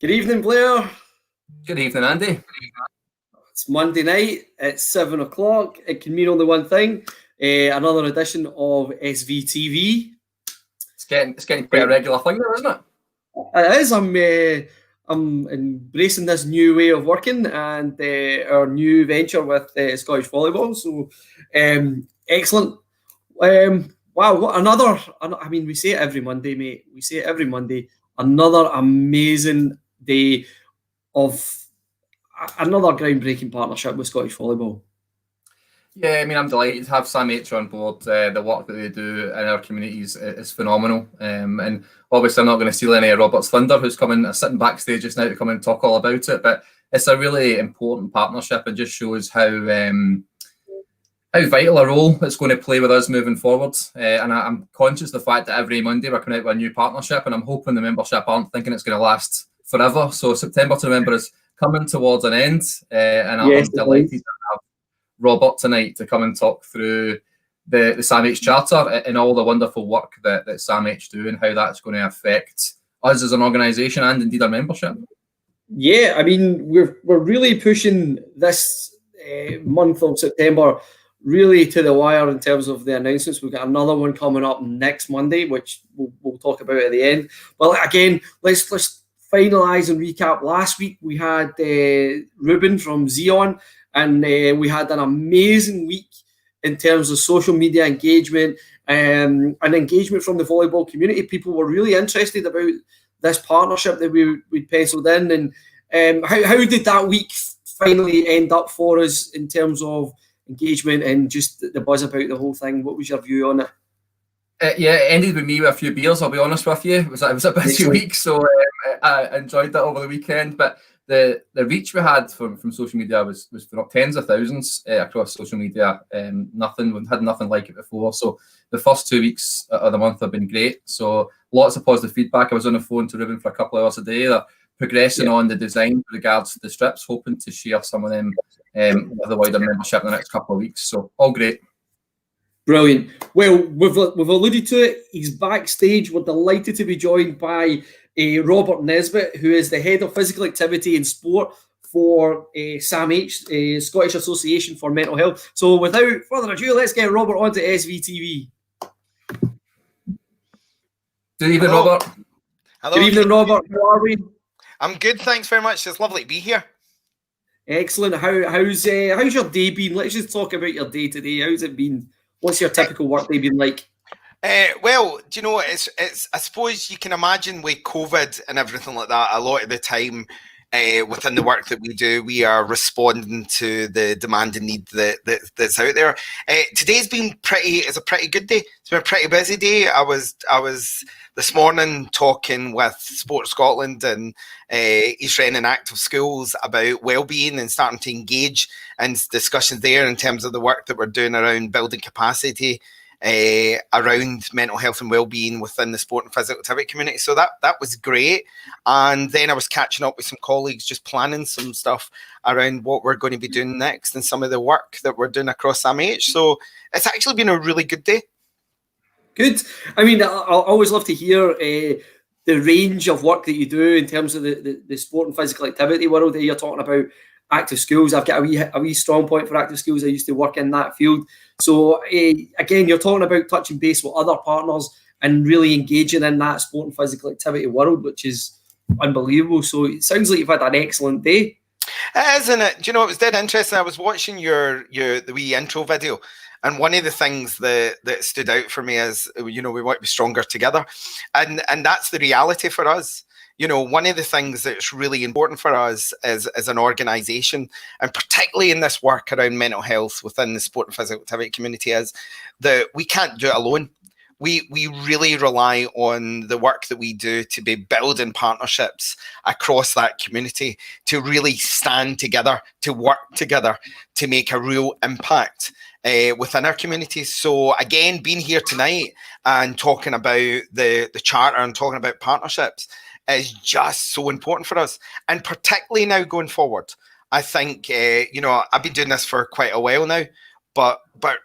Good evening, Blair. Good evening, Andy. It's Monday night. It's 7 o'clock. It can mean only one thing. Another edition of SVTV. It's getting quite a regular thing now, isn't it? It is. I'm embracing this new way of working and our new venture with Scottish Volleyball. So, excellent. Wow, what another! I mean, we say it every Monday, mate. We say it every Monday. Another amazing day of another groundbreaking partnership with Scottish Volleyball. Yeah, I mean, I'm delighted to have SAMH on board. The work that they do in our communities is phenomenal. And obviously, I'm not going to steal any of Robert's thunder, who's sitting backstage just now to come and talk all about it. But it's a really important partnership and just shows how vital a role it's going to play with us moving forward. And I'm conscious of the fact that every Monday we're coming out with a new partnership, and I'm hoping the membership aren't thinking it's going to last forever. So September to November is coming towards an end, and I'm delighted to have Robert tonight to come and talk through the SAMH Charter and all the wonderful work that SAMH do and how that's going to affect us as an organisation and indeed our membership. Yeah, I mean, we're really pushing this month of September really to the wire in terms of the announcements. We've got another one coming up next Monday, which we'll talk about at the end. Well, again, let's finalise and recap. Last week we had Ruben from Xeon, and we had an amazing week in terms of social media engagement and engagement from the volleyball community. People were really interested about this partnership that we penciled in. And how did that week finally end up for us in terms of engagement and just the buzz about the whole thing? What was your view on it? Yeah, it ended with me with a few beers, I'll be honest with you. It was a busy week, so I enjoyed that over the weekend. But the reach we had from social media was tens of thousands across social media. We had nothing like it before. So the first 2 weeks of the month have been great. So lots of positive feedback. I was on the phone to Ruben for a couple of hours a day. They're progressing on the design with regards to the strips, hoping to share some of them with the wider membership in the next couple of weeks. So all great. Brilliant. Well, we've alluded to it. He's backstage. We're delighted to be joined by Robert Nesbitt, who is the head of physical activity and sport for SAMH, Scottish Association for Mental Health. So without further ado, let's get Robert onto SVTV. Good evening, Robert. Hello. Good evening, Robert. How are we? I'm good, thanks very much. It's lovely to be here. Excellent. How's your day been? Let's just talk about your day today. How's it been? What's your typical work day been like? Well, do you know, it's I suppose you can imagine with COVID and everything like that, a lot of the time within the work that we do, we are responding to the demand and need that's out there. Today's been a pretty good day. It's been a pretty busy day. I was this morning talking with Sport Scotland and East Wren and Active Schools about wellbeing and starting to engage in discussions there in terms of the work that we're doing around building capacity around mental health and wellbeing within the sport and physical activity community. So that was great. And then I was catching up with some colleagues, just planning some stuff around what we're going to be doing next and some of the work that we're doing across SAMH. So it's actually been a really good day. Good. I mean, I always love to hear the range of work that you do in terms of the sport and physical activity world. You're talking about Active Schools. I've got a wee strong point for Active Schools. I used to work in that field. So again, you're talking about touching base with other partners and really engaging in that sport and physical activity world, which is unbelievable. So it sounds like you've had an excellent day. It is, isn't it? Do you know, it was dead interesting. I was watching the wee intro video, and one of the things that stood out for me is, you know, we want to be stronger together, and that's the reality for us. You know, one of the things that's really important for us as an organisation, and particularly in this work around mental health within the sport and physical activity community, is that we can't do it alone. We really rely on the work that we do to be building partnerships across that community, to really stand together, to work together, to make a real impact within our communities. So again, being here tonight and talking about the charter and talking about partnerships is just so important for us. And particularly now going forward, I think, you know, I've been doing this for quite a while now, but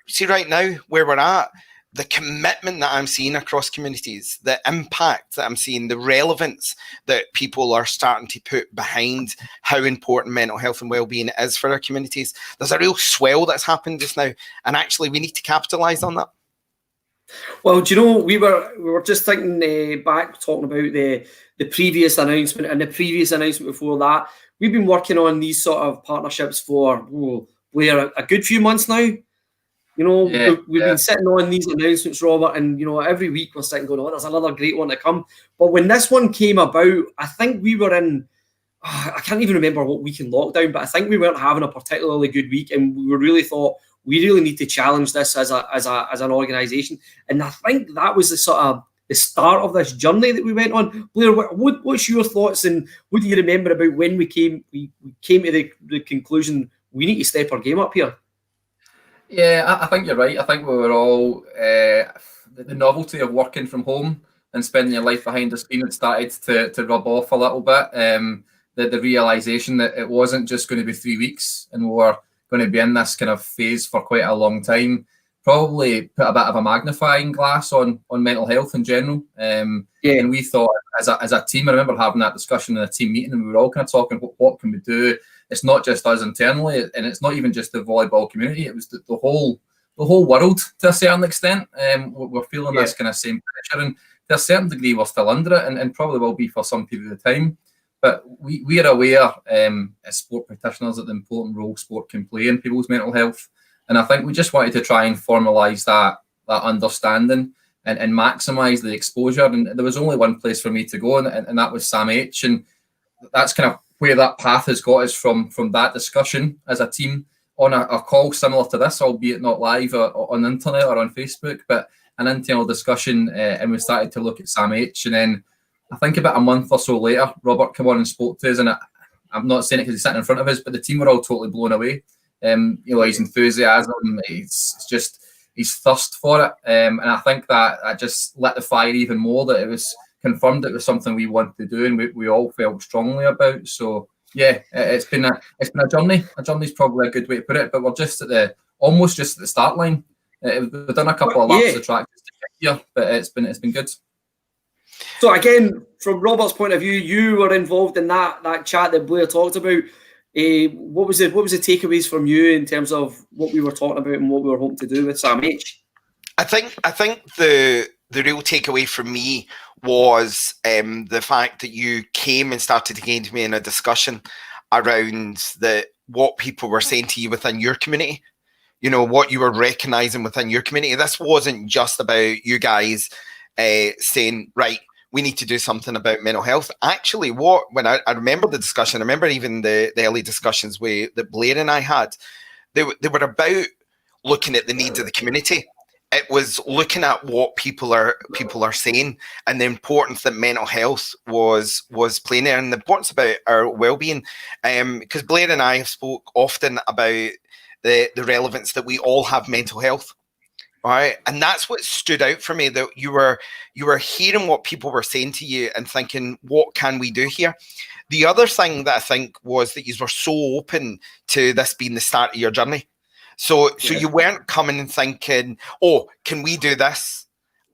see right now where we're at, the commitment that I'm seeing across communities, the impact that I'm seeing, the relevance that people are starting to put behind how important mental health and well-being is for our communities. There's a real swell that's happened just now, and actually we need to capitalise on that. Well, do you know, we were just thinking back, talking about the previous announcement and the previous announcement before that. We've been working on these sort of partnerships for Blair, a good few months now. You know, we've been sitting on these announcements, Robert, and, you know, every week we're sitting going, oh, there's another great one to come. But when this one came about, I think we were in, I can't even remember what week in lockdown, but I think we weren't having a particularly good week, and we really thought we really need to challenge this as an organisation. And I think that was the sort of the start of this journey that we went on. Blair, what's your thoughts, and what do you remember about when we came to the conclusion we need to step our game up here? Yeah, I think you're right. I think we were all the novelty of working from home and spending your life behind the screen had started to rub off a little bit. The realization that it wasn't just going to be 3 weeks and we were going to be in this kind of phase for quite a long time probably put a bit of a magnifying glass on mental health in general. And we thought as a team, I remember having that discussion in a team meeting, and we were all kind of talking, what can we do? It's not just us internally, and it's not even just the volleyball community. It was the whole world to a certain extent. We're feeling this kind of same pressure, and to a certain degree, we're still under it, and probably will be for some period of time. But we are aware as sport practitioners that the important role sport can play in people's mental health, and I think we just wanted to try and formalise that understanding and maximise the exposure. And there was only one place for me to go, and that was SAMH, and that's kind of where that path has got us from that discussion as a team on a call similar to this, albeit not live or on the internet or on Facebook, but an internal discussion, and we started to look at SAMH. And then I think about a month or so later, Robert came on and spoke to us, and I'm not saying it because he's sitting in front of us, but the team were all totally blown away. You know, his enthusiasm, his thirst for it, and I think that just lit the fire even more, that it was confirmed it was something we wanted to do, and we all felt strongly about. So yeah, it's been a journey. A journey is probably a good way to put it, but we're just almost just at the start line. We've done a couple of laps of track just to get here, but it's been good. So again, from Robert's point of view, you were involved in that chat that Blair talked about. What was the takeaways from you in terms of what we were talking about and what we were hoping to do with SAMH? I think the real takeaway for me was the fact that you came and started to engage me in a discussion around what people were saying to you within your community. You know, what you were recognising within your community. This wasn't just about you guys saying, right, we need to do something about mental health. Actually, when I remember the discussion, I remember even the early discussions that Blair and I had, they were about looking at the needs of the community. It was looking at what people are saying, and the importance that mental health was playing there, and the importance about our well-being. Because Blair and I have spoke often about the relevance that we all have mental health. Right, and that's what stood out for me, that you were hearing what people were saying to you and thinking, what can we do here? The other thing that I think was that you were so open to this being the start of your journey. So you weren't coming and thinking, oh, can we do this?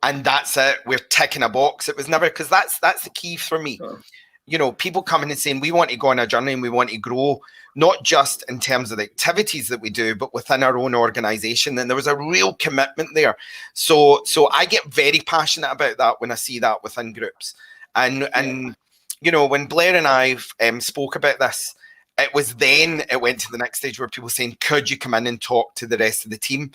And that's it, we're ticking a box. It was never, because that's the key for me. Sure. You know, people coming and saying, we want to go on a journey and we want to grow, not just in terms of the activities that we do, but within our own organisation. And there was a real commitment there. So I get very passionate about that when I see that within groups. And you know, when Blair and I spoke about this, it went to the next stage where people were saying, could you come in and talk to the rest of the team?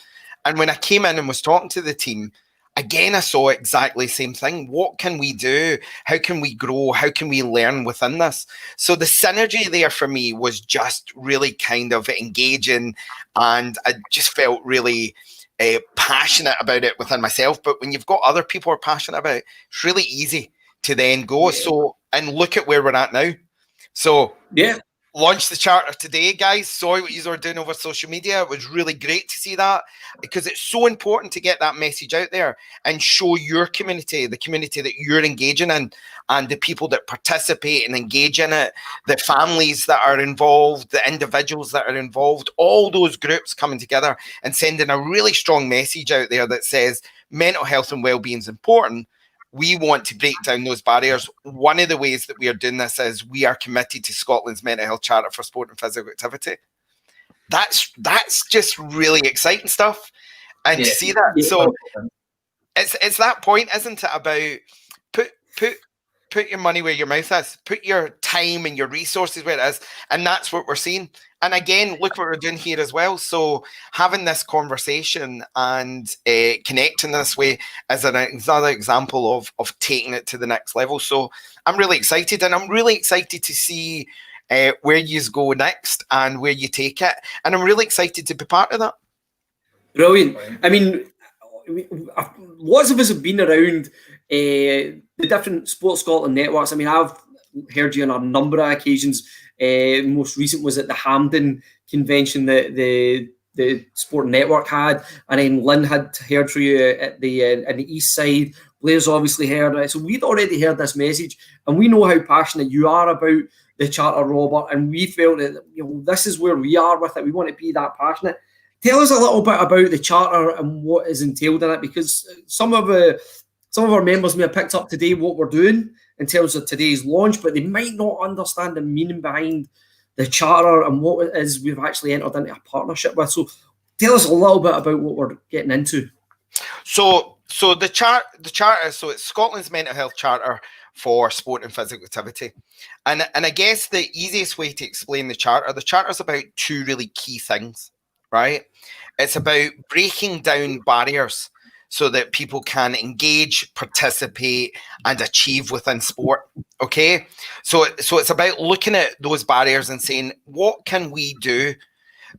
And when I came in and was talking to the team, again, I saw exactly the same thing. What can we do? How can we grow? How can we learn within this? So the synergy there for me was just really kind of engaging, and I just felt really passionate about it within myself. But when you've got other people who are passionate about it, it's really easy to then go. So, and look at where we're at now. So yeah. Launched the charter today, guys. Saw what you were doing over social media. It was really great to see that, because it's so important to get that message out there and show your community, the community that you're engaging in, and the people that participate and engage in it, the families that are involved, the individuals that are involved, all those groups coming together and sending a really strong message out there that says mental health and well-being is important, we want to break down those barriers. One of the ways that we are doing this is we are committed to Scotland's Mental Health Charter for Sport and Physical Activity. That's just really exciting stuff. And to see that, so it's that point, isn't it, about put your money where your mouth is, put your time and your resources where it is, and that's what we're seeing. And again, look what we're doing here as well. So having this conversation and connecting this way is another example of taking it to the next level. So I'm really excited, and I'm really excited to see where you go next and where you take it. And I'm really excited to be part of that. Brilliant. I mean, lots of us have been around the different Sports Scotland networks. I mean, I've heard you on a number of occasions. Most recent was at the Hampden convention that the Sport Network had, and then Lynn had heard from you at the in the East Side. Blair's obviously heard it. So we'd already heard this message, and we know how passionate you are about the Charter, Robert, and we felt that, you know, this is where we are with it. We want to be that passionate. Tell us a little bit about the Charter and what is entailed in it, because some of our members may have picked up today what we're doing in terms of today's launch, but they might not understand the meaning behind the Charter and what it is we've actually entered into a partnership with. So tell us a little bit about what we're getting into. So the Charter, so it's Scotland's Mental Health Charter for Sport and Physical Activity. And I guess the easiest way to explain the Charter is about two really key things, right? It's about breaking down barriers so that people can engage, participate, and achieve within sport. Okay, so it's about looking at those barriers and saying, what can we do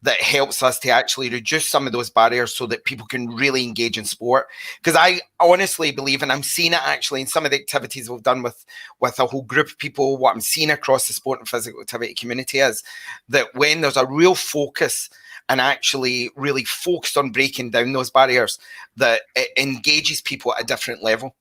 that helps us to actually reduce some of those barriers so that people can really engage in sport? Because I honestly believe, and I'm seeing it actually in some of the activities we've done with a whole group of people, what I'm seeing across the sport and physical activity community is that when there's a real focus and actually really focused on breaking down those barriers, that it engages people at a different level.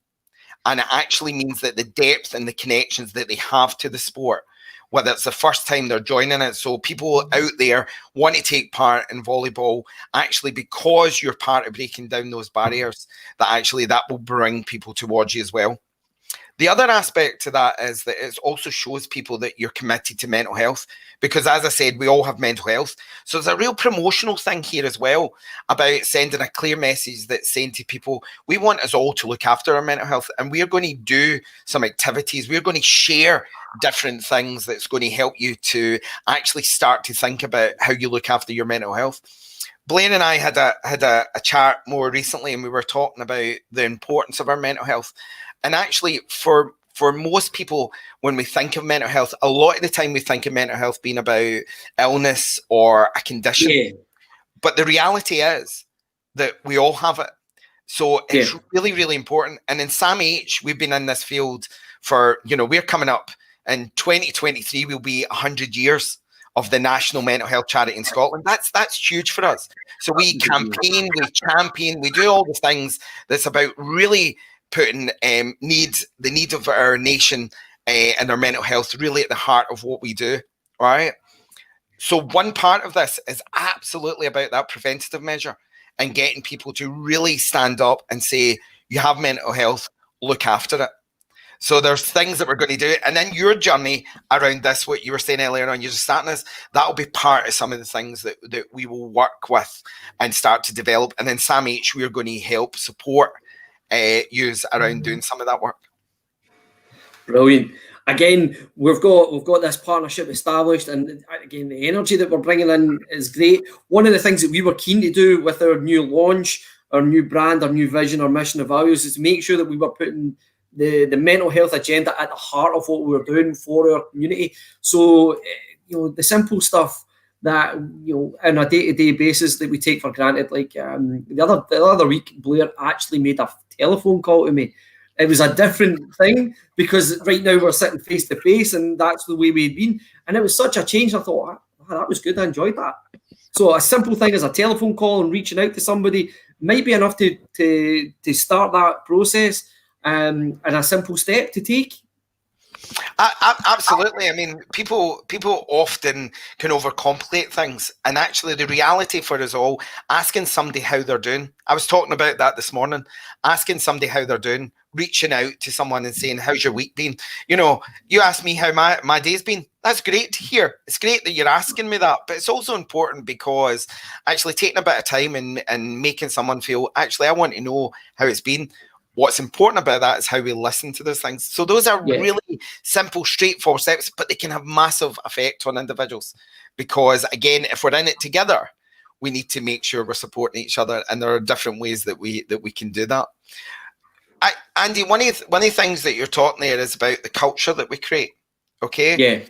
And it actually means that the depth and the connections that they have to the sport, whether it's the first time they're joining it. So people out there want to take part in volleyball, actually, because you're part of breaking down those barriers, that will bring people towards you as well. The other aspect to that is that it also shows people that you're committed to mental health, because as I said, we all have mental health. So there's a real promotional thing here as well about sending a clear message that's saying to people, we want us all to look after our mental health, and we're going to do some activities. We're going to share different things that's going to help you to actually start to think about how you look after your mental health. Blaine and I had a chat more recently, and we were talking about the importance of our mental health. And actually, for most people, when we think of mental health, a lot of the time we think of mental health being about illness or a condition. Yeah. But the reality is that we all have it. So it's really, really important. And in SAMH, we've been in this field for, we're coming up in 2023, will be 100 years of the National Mental Health Charity in Scotland. That's huge for us. So we campaign, we champion, we do all the things that's about really putting the needs of our nation and our mental health really at the heart of what we do, right? So one part of this is absolutely about that preventative measure and getting people to really stand up and say, you have mental health, look after it. So there's things that we're going to do. And then your journey around this, what you were saying earlier on, you're just starting this, that'll be part of some of the things that we will work with and start to develop. And then SAMH, we're going to help support use around doing some of that work. Brilliant. Again, we've got this partnership established, and again, the energy that we're bringing in is great. One of the things that we were keen to do with our new launch, our new brand, our new vision, our mission, and values is to make sure that we were putting the mental health agenda at the heart of what we were doing for our community. So, the simple stuff that, on a day-to-day basis that we take for granted, like the other week, Blair actually made a telephone call to me. It was a different thing because right now we're sitting face to face, and that's the way we'd been. And it was such a change. I thought, that was good. I enjoyed that. So a simple thing as a telephone call and reaching out to somebody might be enough to start that process, and a simple step to take. Absolutely. I mean, people often can overcomplicate things, and actually, the reality for us all, asking somebody how they're doing. I was talking about that this morning. Asking somebody how they're doing, reaching out to someone and saying, "How's your week been?" You know, you asked me how my day's been. That's great to hear. It's great that you're asking me that, but it's also important because actually taking a bit of time and making someone feel, actually, I want to know how it's been. What's important about that is how we listen to those things. So those are really simple, straightforward steps, but they can have massive effect on individuals. Because again, if we're in it together, we need to make sure we're supporting each other, and there are different ways that we can do that. Andy, one of the things that you're talking there is about the culture that we create. Okay. Yeah.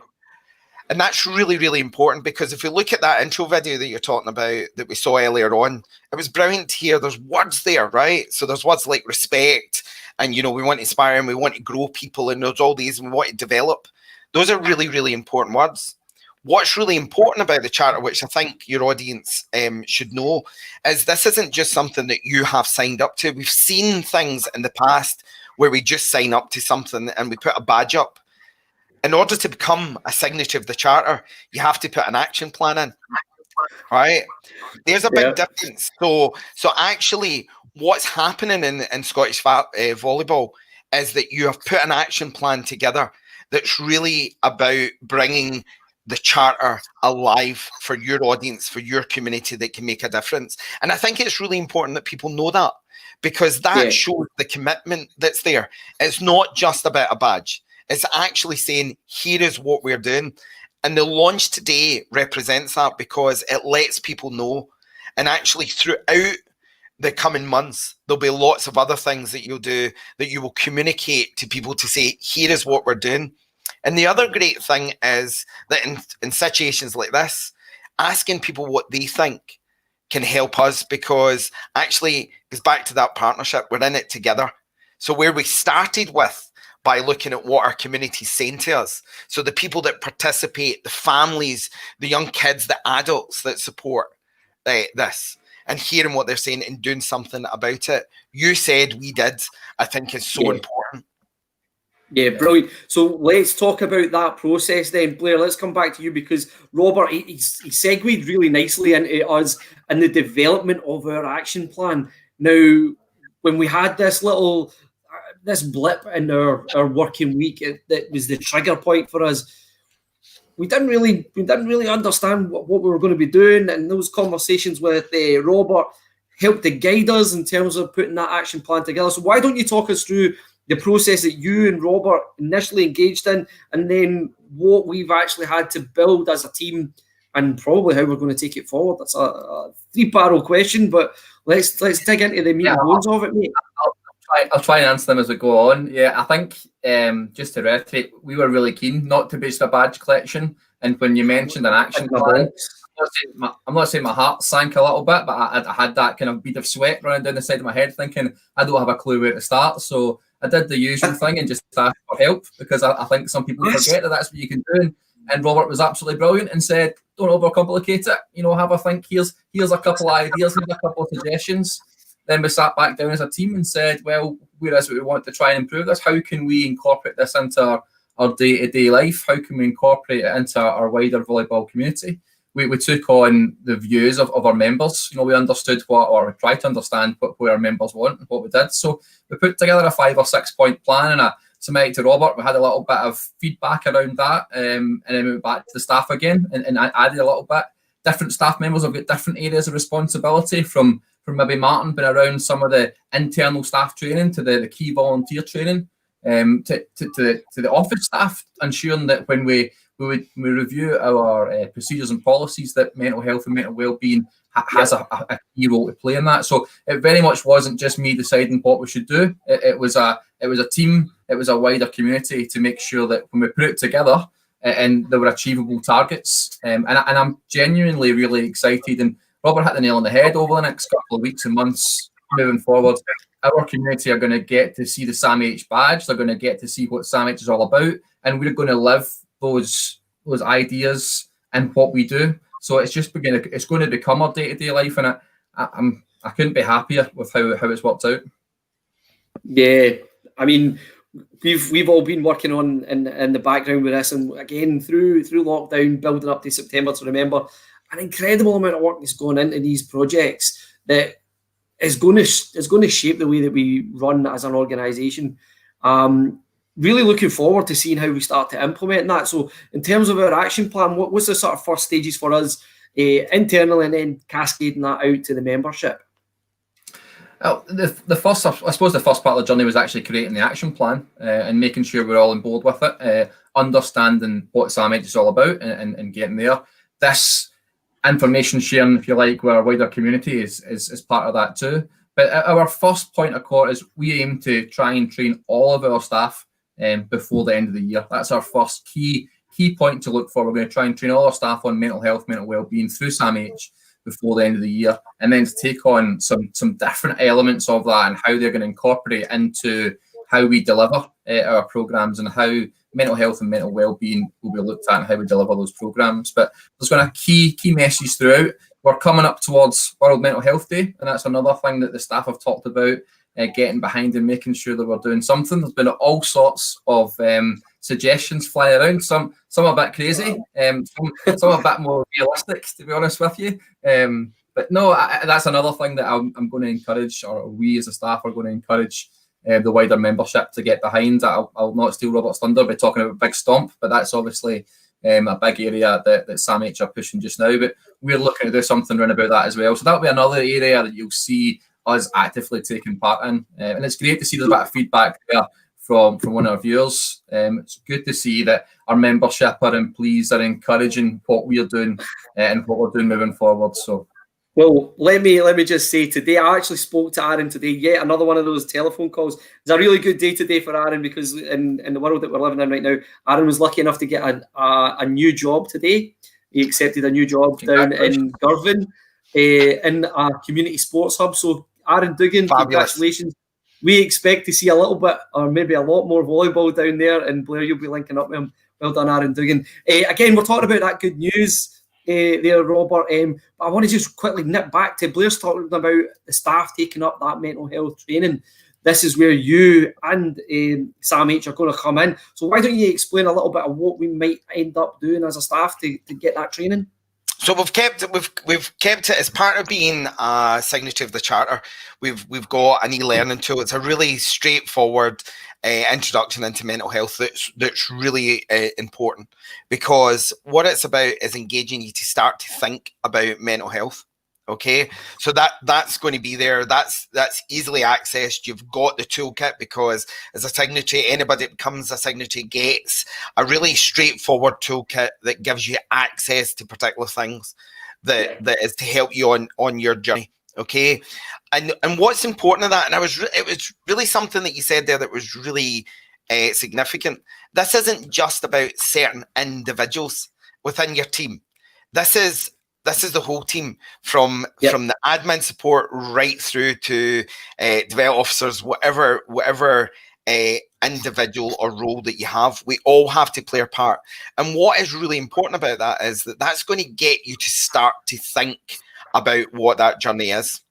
And that's really, really important, because if you look at that intro video that you're talking about that we saw earlier on, it was brilliant to hear there's words there, right? So there's words like respect, and, you know, we want to inspire and we want to grow people, and there's all these, and we want to develop. Those are really, really important words. What's really important about the charter, which I think your audience should know, is this isn't just something that you have signed up to. We've seen things in the past where we just sign up to something and we put a badge up. In order to become a signatory of the charter, you have to put an action plan in, right? There's a big difference. So actually, what's happening in Scottish volleyball is that you have put an action plan together that's really about bringing the charter alive for your audience, for your community, that can make a difference. And I think it's really important that people know that, because that shows the commitment that's there. It's not just about a badge. It's actually saying, here is what we're doing. And the launch today represents that, because it lets people know. And actually, throughout the coming months, there'll be lots of other things that you'll do, that you will communicate to people to say, here is what we're doing. And the other great thing is that in situations like this, asking people what they think can help us, because actually it goes back to that partnership. We're in it together. So where we started with, by looking at what our community is saying to us. So the people that participate, the families, the young kids, the adults that support this, and hearing what they're saying and doing something about it. You said, we did, I think is so important. Yeah, brilliant. So let's talk about that process then, Blair. Let's come back to you, because Robert, he segued really nicely into us and the development of our action plan. Now, when we had this little this blip in our working week, that was the trigger point for us. We didn't really understand what we were going to be doing, and those conversations with Robert helped to guide us in terms of putting that action plan together. So why don't you talk us through the process that you and Robert initially engaged in, and then what we've actually had to build as a team, and probably how we're going to take it forward? That's a three-barrel question, but let's dig into the meat and bones of it, mate. I'll try and answer them as we go on. Yeah, I think just to reiterate, we were really keen not to be just a badge collection. And when you mentioned an action plan, I'm not saying my heart sank a little bit, but I had that kind of bead of sweat running down the side of my head, thinking I don't have a clue where to start. So I did the usual thing and just asked for help, because I think some people forget that that's what you can do. And Robert was absolutely brilliant and said, don't overcomplicate it. You know, have a think. Here's a couple of ideas, here's a couple of suggestions. Then we sat back down as a team and said, well, where is it we want to try and improve this? How can we incorporate this into our day-to-day life? How can we incorporate it into our wider volleyball community? We took on the views of our members. You know, we understood or we tried to understand what our members want and what we did. So we put together a 5 or 6 point plan, and I submitted to Robert. We had a little bit of feedback around that, and then we went back to the staff again and I added a little bit. Different staff members have got different areas of responsibility, from maybe Martin being around some of the internal staff training to the key volunteer training, to the office staff, ensuring that when we review our procedures and policies, that mental health and mental well-being has a key role to play in that. So it very much wasn't just me deciding what we should do. It was a team. It was a wider community to make sure that when we put it together, and there were achievable targets. And I'm genuinely really excited. And Robert hit the nail on the head. Over the next couple of weeks and months moving forward, our community are going to get to see the SAMH badge. They're going to get to see what SAMH is all about, and we're going to live those ideas and what we do. So it's going to become our day-to-day life, and I couldn't be happier with how it's worked out. Yeah, I mean, we've all been working on in the background with this, and again through lockdown, building up to September to remember, an incredible amount of work that's gone into these projects that is going to shape the way that we run as an organisation. Really looking forward to seeing how we start to implement that. So in terms of our action plan, what's the sort of first stages for us internally, and then cascading that out to the membership? Well, the first, I suppose, the first part of the journey was actually creating the action plan and making sure we're all on board with it, understanding what SAMH is all about, and getting there. This information sharing, if you like, with our wider community is part of that too. But our first point of call is we aim to try and train all of our staff before the end of the year. That's our first key point to look for. We're going to try and train all our staff on mental health, mental well-being through SAMH before the end of the year, and then to take on some different elements of that and how they're going to incorporate into how we deliver our programs, and how mental health and mental well-being will be looked at and how we deliver those programs. But there's going to be key messages throughout. We're coming up towards World Mental Health Day, and that's another thing that the staff have talked about, getting behind and making sure that we're doing something. There's been all sorts of suggestions flying around. Some are a bit crazy, some are a bit more realistic, to be honest with you. But no, that's another thing that I'm going to encourage, or we as a staff are going to encourage the wider membership to get behind. I'll not steal Robert's thunder by talking about Big Stomp, but that's obviously a big area that SAMH are pushing just now. But we're looking to do something around about that as well. So that'll be another area that you'll see us actively taking part in. And it's great to see there's a bit of feedback there from one of our viewers. It's good to see that our membership are pleased, are encouraging what we're doing and what we're doing moving forward. So, well, let me just say, today I actually spoke to Aaron today. Yet another one of those telephone calls. It's a really good day today for Aaron, because in the world that we're living in right now, Aaron was lucky enough to get a new job today. He accepted a new job down in Girvan in a community sports hub. So Aaron Dugan, congratulations. We expect to see a little bit, or maybe a lot more volleyball down there, and Blair, you'll be linking up with him. Well done, Aaron Dugan. Again, we're talking about that good news there, Robert. But I want to just quickly nip back to Blair's talking about the staff taking up that mental health training. This is where you and SAMH are going to come in. So why don't you explain a little bit of what we might end up doing as a staff to get that training? So we've kept it as part of being a signatory of the charter. We've got an e-learning tool. It's a really straightforward introduction into mental health that's really important, because what it's about is engaging you to start to think about mental health. Okay, so that's going to be there. That's easily accessed. You've got the toolkit, because as a signatory, anybody that becomes a signatory gets a really straightforward toolkit that gives you access to particular things that is to help you on your journey. Okay, and what's important in that, and it was really something that you said there that was really significant. This isn't just about certain individuals within your team. This is the whole team, from the admin support right through to development officers, whatever individual or role that you have. We all have to play a part. And what is really important about that is that that's going to get you to start to think about what that journey is.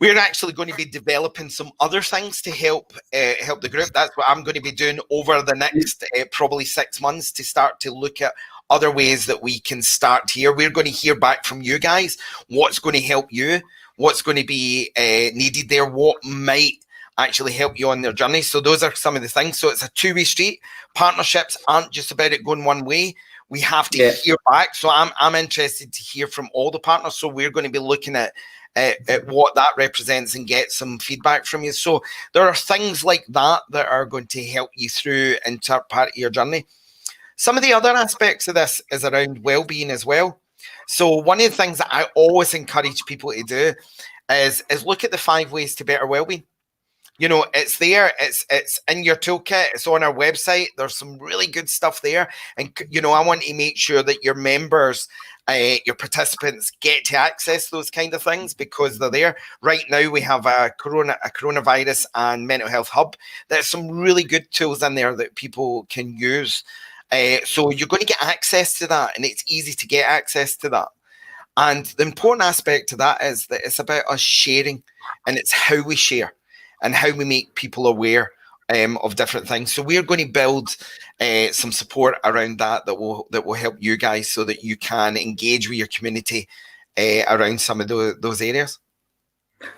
We're actually going to be developing some other things to help the group. That's what I'm going to be doing over the next probably 6 months, to start to look at other ways that we can start here. We're going to hear back from you guys. What's going to help you? What's going to be needed there? What might actually help you on their journey? So those are some of the things. So it's a two-way street. Partnerships aren't just about it going one way. We have to hear back. So I'm interested to hear from all the partners. So we're going to be looking at what that represents and get some feedback from you. So there are things like that are going to help you through into part of your journey. Some of the other aspects of this is around well-being as well. So one of the things that I always encourage people to do is look at the 5 ways to better well-being. You know, it's there, it's in your toolkit, it's on our website. There's some really good stuff there. And, you know, I want to make sure that your members, your participants get to access those kind of things, because they're there. Right now we have a coronavirus and mental health hub. There's some really good tools in there that people can use. So you're going to get access to that, and it's easy to get access to that. And the important aspect to that is that it's about us sharing, and it's how we share and how we make people aware of different things. So we're going to build some support around that will help you guys so that you can engage with your community around some of those areas.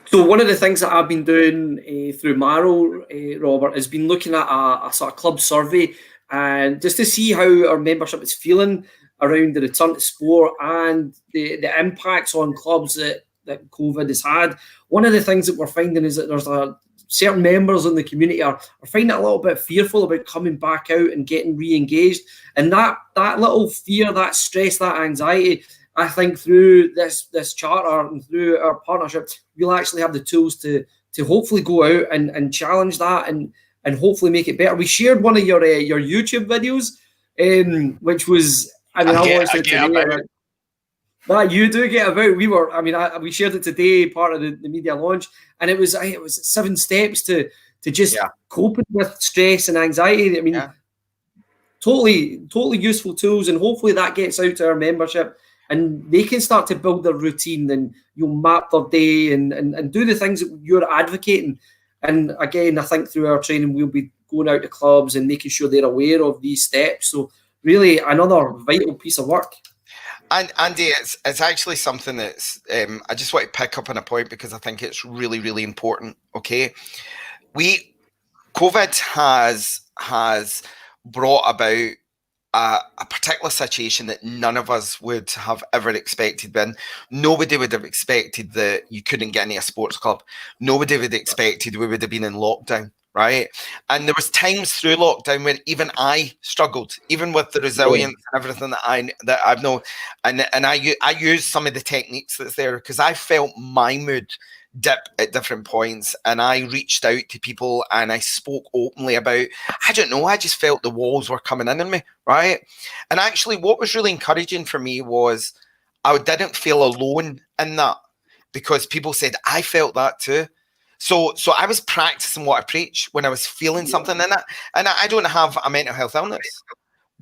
So one of the things that I've been doing through my role, Robert, has been looking at a sort of club survey, and just to see how our membership is feeling around the return to sport and the impacts on clubs that COVID has had. One of the things that we're finding is that there's certain members in the community are finding it a little bit fearful about coming back out and getting re-engaged. And that little fear, that stress, that anxiety, I think through this charter and through our partnership, we'll actually have the tools to hopefully go out and challenge that and hopefully make it better. We shared one of your YouTube videos, which was, I watched it today. That you do get about. We shared it today, part of the media launch, and it was 7 steps to just coping with stress and anxiety. Totally useful tools, and hopefully that gets out to our membership, and they can start to build their routine and you'll map their day and do the things that you're advocating. And again, I think through our training, we'll be going out to clubs and making sure they're aware of these steps. So really another vital piece of work. And Andy, it's actually something that's I just want to pick up on a point because I think it's really, really important. Okay, COVID has brought about a particular situation that none of us would have ever expected. Nobody would have expected that you couldn't get into a sports club. Nobody would have expected we would have been in lockdown, right? And there was times through lockdown when even I struggled, even with the resilience and everything that I've known. And I used some of the techniques that's there because I felt my mood dip at different points, and I reached out to people and I spoke openly about, I don't know, I just felt the walls were coming in on me, right? And actually what was really encouraging for me was I didn't feel alone in that, because people said I felt that too. So I was practicing what I preach when I was feeling something in it. And I don't have a mental health illness,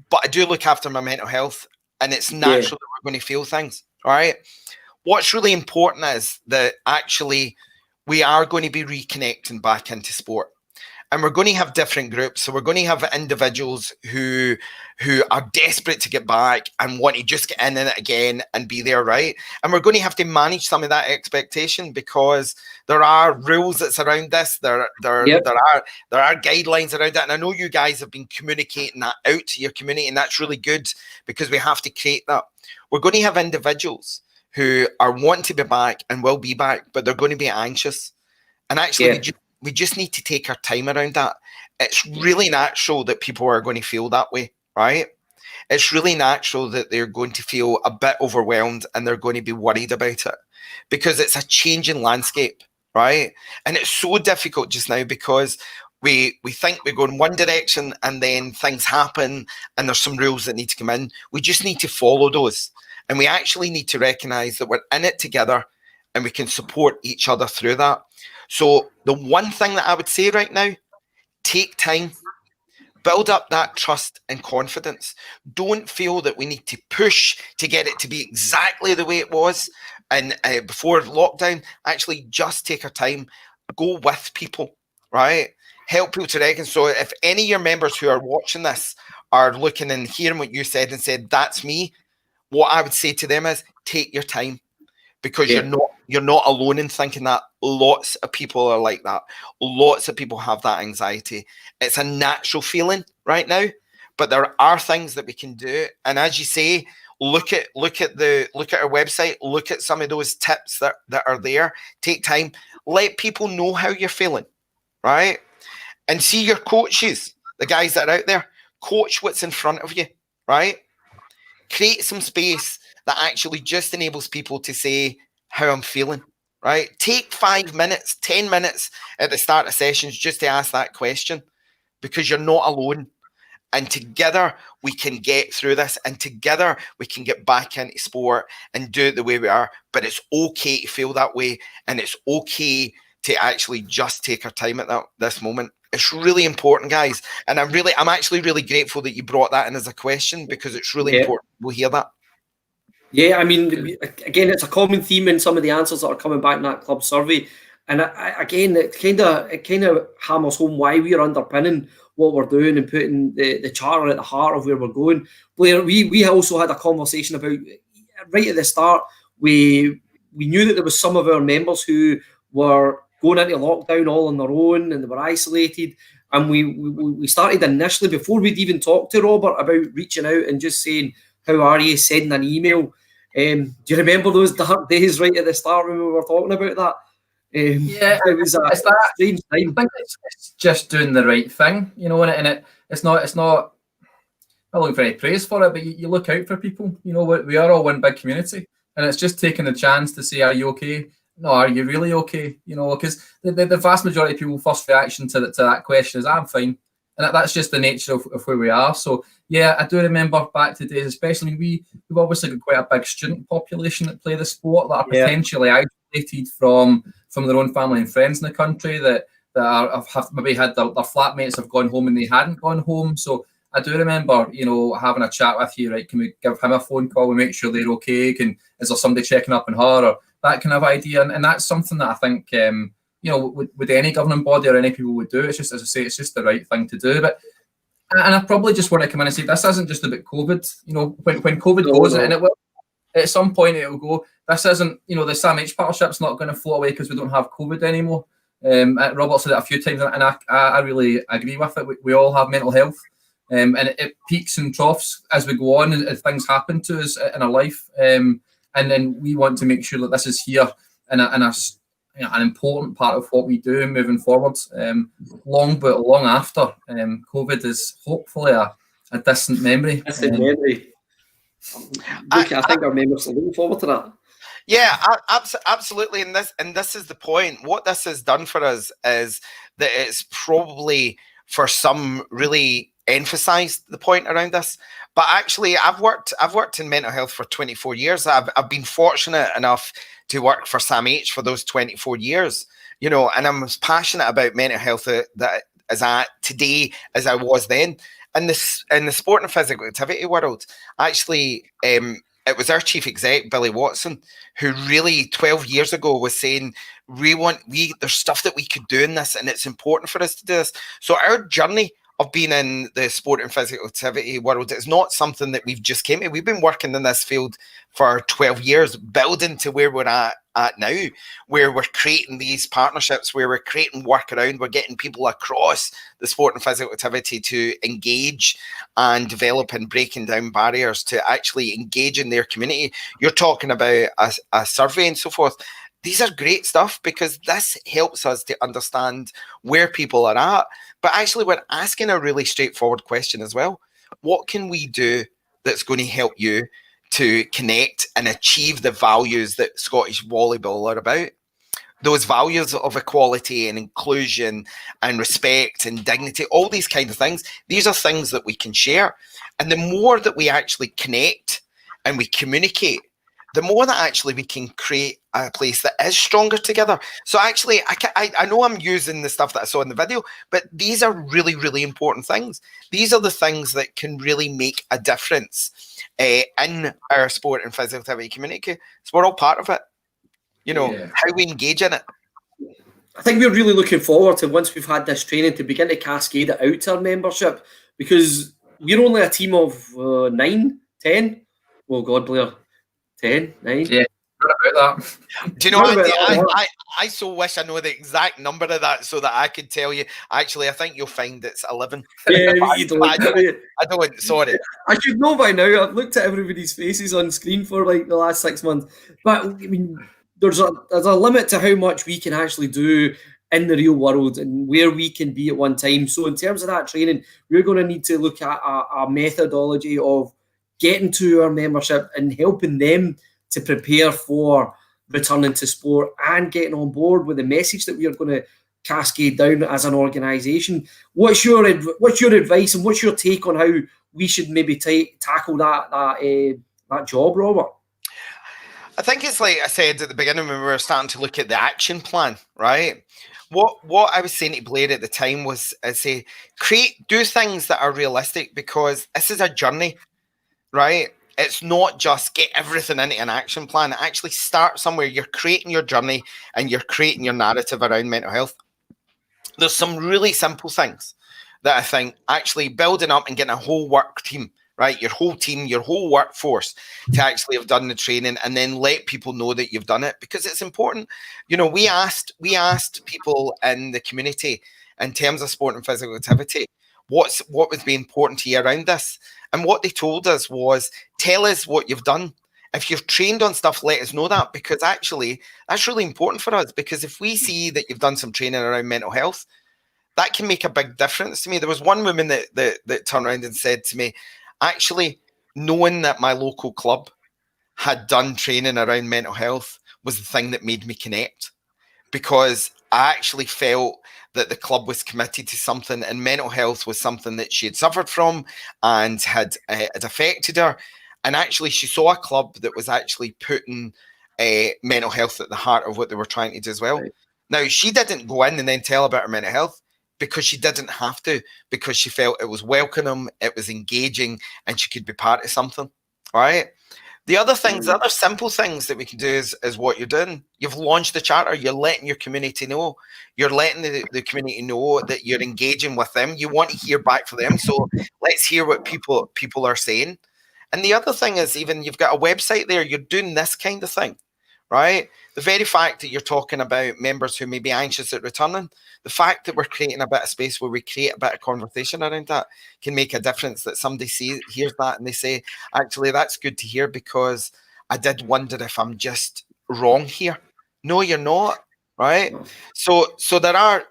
but I do look after my mental health, and it's natural that we're going to feel things, all right? What's really important is that actually we are going to be reconnecting back into sport, and we're going to have different groups. So we're going to have individuals who are desperate to get back and want to just get in it again and be there, right? And we're going to have to manage some of that expectation because there are rules that's around this. There are guidelines around that. And I know you guys have been communicating that out to your community, and that's really good because we have to create that. We're going to have individuals who are wanting to be back and will be back, but they're going to be anxious. And actually, we just need to take our time around that. It's really natural that people are going to feel that way, right? It's really natural that they're going to feel a bit overwhelmed and they're going to be worried about it because it's a changing landscape, right? And it's so difficult just now because we think we go in one direction and then things happen and there's some rules that need to come in. We just need to follow those. And we actually need to recognize that we're in it together and we can support each other through that. So the one thing that I would say right now, take time, build up that trust and confidence. Don't feel that we need to push to get it to be exactly the way it was and before lockdown. Actually, just take our time, go with people, right? Help people to reckon. So if any of your members who are watching this are looking and hearing what you said and said, that's me, what I would say to them is take your time, because you're not alone in thinking that. Lots of people are like that. Lots of people have that anxiety. It's a natural feeling right now, but there are things that we can do. And as you say, look at our website, look at some of those tips that are there. Take time, let people know how you're feeling, right? And see your coaches, the guys that are out there, coach what's in front of you, right? Create some space that actually just enables people to say how I'm feeling, right? Take 5 minutes, 10 minutes at the start of sessions just to ask that question, because you're not alone. And together we can get through this, and together we can get back into sport and do it the way we are. But it's okay to feel that way, and it's okay to actually just take our time at this moment. It's really important, guys. And I'm actually really grateful that you brought that in as a question, because it's really important we'll hear that. Yeah, I mean, again, it's a common theme in some of the answers that are coming back in that club survey. And again, it kind of hammers home why we are underpinning what we're doing and putting the charter at the heart of where we're going. Blair, we also had a conversation about right at the start. We knew that there was some of our members who were going into lockdown all on their own and they were isolated. And we started initially, before we'd even talked to Robert, about reaching out and just saying, how are you? Sending an email. Do you remember those dark days right at the start when we were talking about that? Yeah, it was a strange time. I think it's just doing the right thing, you know, and it's not looking for any praise for it, but you look out for people. You know, we are all one big community, and it's just taking the chance to say, are you okay? No, are you really okay? You know, because the vast majority of people's first reaction to that question is, I'm fine. And that's just the nature of where we are. So, yeah, I do remember back to days, especially we've obviously got quite a big student population that play the sport that are potentially isolated from their own family and friends in the country that have maybe had their flatmates have gone home and they hadn't gone home. So I do remember, you know, having a chat with you, right? Can we give him a phone call and make sure they're okay? Is there somebody checking up on her or that kind of idea? And that's something that I think, you know, with any governing body or any people would do. It's just, as I say, it's just the right thing to do. But and I probably just want to come in and say this isn't just about COVID. You know, when COVID goes, and it will at some point it will go. This isn't, you know, the SAMH partnership's not going to float away because we don't have COVID anymore. Robert said it a few times, and I really agree with it. We all have mental health, and it peaks and troughs as we go on as things happen to us in our life. And then we want to make sure that this is here and an important part of what we do moving forward. Long after COVID is hopefully a distant memory. Distant memory. I think our members are looking forward to that. Yeah, absolutely. And this is the point. What this has done for us is that it's probably for some really emphasized the point around this. But actually, I've worked in mental health for 24 years. I've been fortunate enough to work for SAMH for those 24 years. You know, and I'm as passionate about mental health that as I today as I was then. And this in the sport and physical activity world, actually, it was our chief exec, Billy Watson, who really 12 years ago was saying, there's stuff that we could do in this, and it's important for us to do this. So our journey of being in the sport and physical activity world is not something that we've just came to. We've been working in this field for 12 years, building to where we're at now, where we're creating these partnerships, where we're creating work around, we're getting people across the sport and physical activity to engage and develop and breaking down barriers to actually engage in their community. You're talking about a survey and so forth. These are great stuff because this helps us to understand where people are at. But actually, we're asking a really straightforward question as well. What can we do that's going to help you to connect and achieve the values that Scottish Volleyball are about? Those values of equality and inclusion and respect and dignity, all these kind of things. These are things that we can share. And the more that we actually connect and we communicate, the more that actually we can create a place that is stronger together. So actually, I know I'm using the stuff that I saw in the video, but these are really, really important things. These are the things that can really make a difference in our sport and physical activity community. So we're all part of it. You know, how we engage in it. I think we're really looking forward to, once we've had this training, to begin to cascade it out to our membership, because we're only a team of 9, 10. Oh God, Blair. 10, 9. Yeah, about that. Do you know what? I so wish I know the exact number of that so that I could tell you. Actually, I think you'll find it's 11. Yeah, you don't. I don't. Sorry. I should know by now. I've looked at everybody's faces on screen for like the last 6 months. But I mean, there's a limit to how much we can actually do in the real world and where we can be at one time. So in terms of that training, we're going to need to look at a methodology of getting to our membership and helping them to prepare for returning to sport and getting on board with the message that we are going to cascade down as an organisation. What's your advice and what's your take on how we should maybe tackle that job, Robert? I think it's like I said at the beginning when we were starting to look at the action plan, right? What I was saying to Blair at the time was, I say, do things that are realistic, because this is a journey. Right. It's not just get everything into an action plan. Actually start somewhere. You're creating your journey and you're creating your narrative around mental health. There's some really simple things that I think actually building up and getting a whole work team, right? Your whole team, your whole workforce to actually have done the training and then let people know that you've done it, because it's important. You know, we asked people in the community in terms of sport and physical activity, what would be important to you around this? And what they told us was, tell us what you've done. If you've trained on stuff, let us know that, because actually that's really important for us, because if we see that you've done some training around mental health, that can make a big difference to me. There was one woman that turned around and said to me, actually, knowing that my local club had done training around mental health was the thing that made me connect, because I actually felt that the club was committed to something, and mental health was something that she had suffered from and had affected her. And actually, she saw a club that was actually putting mental health at the heart of what they were trying to do as well. Right. Now, she didn't go in and then tell about her mental health, because she didn't have to, because she felt it was welcoming, it was engaging, and she could be part of something. All right. The other things, the other simple things that we can do is what you're doing. You've launched the charter. You're letting your community know. You're letting the community know that you're engaging with them. You want to hear back from them. So let's hear what people are saying. And the other thing is, even you've got a website there. You're doing this kind of thing, right? The very fact that you're talking about members who may be anxious at returning, the fact that we're creating a bit of space where we create a bit of conversation around that can make a difference, that somebody hears that and they say, actually, that's good to hear, because I did wonder if I'm just wrong here. No, you're not, right? So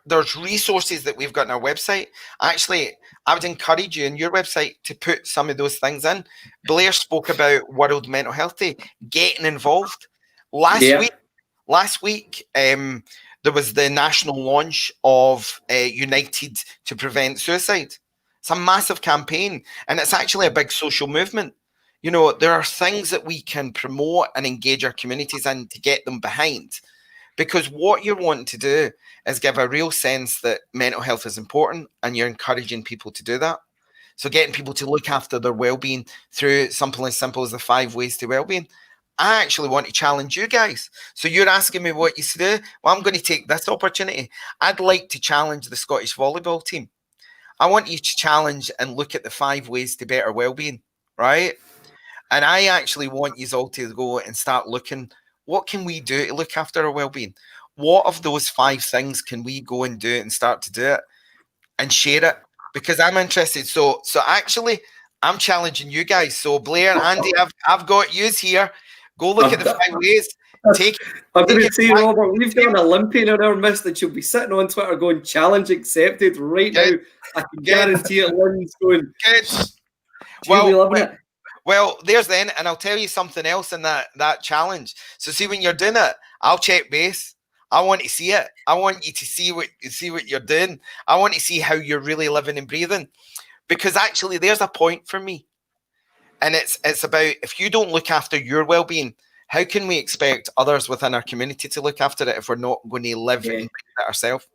there's resources that we've got on our website. Actually, I would encourage you in your website to put some of those things in. Blair spoke about World Mental Health Day, getting involved. Last week, there was the national launch of United to Prevent Suicide. It's a massive campaign, and it's actually a big social movement. You know, there are things that we can promote and engage our communities in to get them behind, because what you're wanting to do is give a real sense that mental health is important, and you're encouraging people to do that. So getting people to look after their well-being through something as simple as the 5 ways to well-being. I actually want to challenge you guys. So you're asking me what you should do. Well, I'm going to take this opportunity. I'd like to challenge the Scottish Volleyball team. I want you to challenge and look at the 5 ways to better well-being, right? And I actually want you all to go and start looking, what can we do to look after our well-being? What of those 5 things can we go and do and start to do it and share it? Because I'm interested. So actually, I'm challenging you guys. So Blair, Andy, I've got yous here. Go look at the 5 ways. I'm going to say, Robert, we've got an Olympian in our midst that she'll be sitting on Twitter going, challenge accepted right now. I can guarantee it. Lynn's going, well, there's then, and I'll tell you something else in that challenge. So see, when you're doing it, I'll check base. I want to see it. I want you to see what you're doing. I want to see how you're really living and breathing, because actually there's a point for me. And it's about, if you don't look after your well-being, how can we expect others within our community to look after it if we're not going to live and breathe it ourselves?